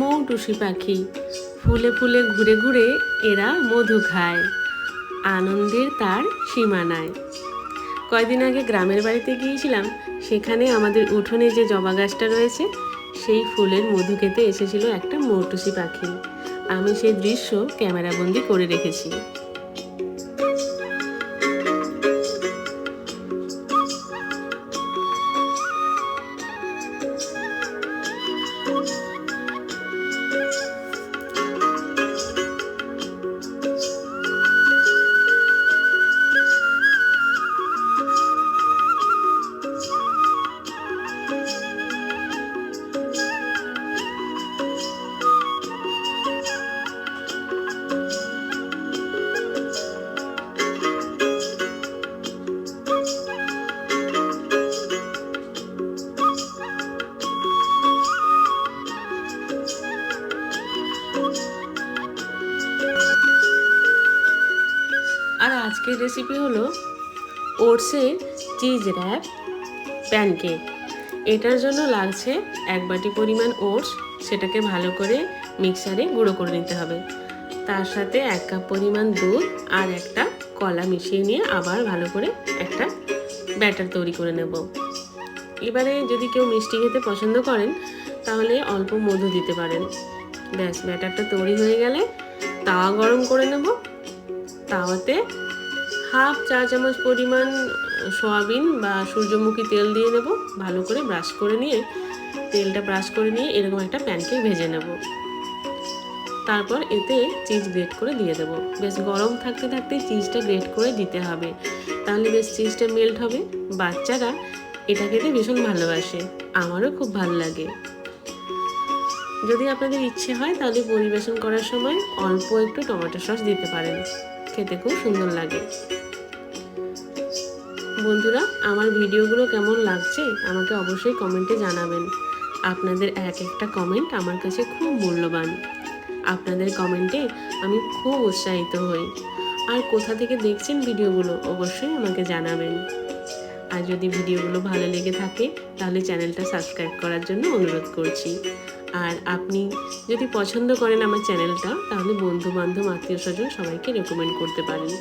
মৌটুসি পাখি। ফুলে ফুলে ঘুরে ঘুরে এরা মধু খায়, আনন্দের তার সীমা নাই। কয়দিন আগে গ্রামের বাড়িতে গিয়েছিলাম, সেখানে আমাদের উঠোনে যে জবা গাছটা রয়েছে সেই ফুলের মধু খেতে এসেছিল একটা মৌটুসি পাখি। আমি সেই দৃশ্য ক্যামেরাবন্দি করে রেখেছি। আর আজকের রেসিপি হলো ওটসের চিজ র্যাপ প্যানকেক। এটার জন্য লাগছে 1 বাটি পরিমাণ ওটস, সেটাকে ভালো করে মিক্সারে গুঁড়ো করে নিতে হবে। তার সাথে 1 কাপ পরিমাণ দুধ আর একটা কলা মিশিয়ে নিয়ে আবার ভালো করে একটা ব্যাটার তৈরি করে নেব। এবারে যদি কেউ মিষ্টি খেতে পছন্দ করেন তাহলে অল্প মধু দিতে পারেন। ব্যাস, ব্যাটারটা তৈরি হয়ে গেলে তাওয়া গরম করে নেব। তাওয়াতে 1/2 চা চামচ পরিমাণ সয়াবিন বা সূর্যমুখী তেল দিয়ে নেব। ভালো করে ব্রাশ করে নিয়ে তেলটা ব্রাশ করে নিয়ে এরকম একটা প্যানকেক ভেজে নেব। তারপর এতে চিজ গ্রেট করে দিয়ে দেবো। বেশ গরম থাকতে থাকতে চিজটা গ্রেট করে দিতে হবে, তাহলে বেশ চিজটা মেল্ট হবে। বাচ্চারা এটা খেতে ভীষণ ভালোবাসে, আমারও খুব ভালো লাগে। যদি আপনাদের ইচ্ছে হয় তাহলে পরিবেশন করার সময় অল্প একটু টমেটো সস দিতে পারেন, খেতে খুব সুন্দর লাগে। বন্ধুরা, আমার ভিডিওগুলো কেমন লাগছে আমাকে অবশ্যই কমেন্টে জানাবেন। আপনাদের এক একটা কমেন্ট আমার কাছে খুব মূল্যবান। আপনাদের কমেন্টে আমি খুব উৎসাহিত হই। আর কোথা থেকে দেখছেন ভিডিওগুলো অবশ্যই আমাকে জানাবেন। আর যদি ভিডিওগুলো ভালো লেগে থাকে তাহলে চ্যানেলটা সাবস্ক্রাইব করার জন্য অনুরোধ করছি। আর আপনি যদি পছন্দ করেন আমার চ্যানেলটা তাহলে বন্ধু বান্ধব আত্মীয় স্বজন সবাইকে রেকমেন্ড করতে পারেন।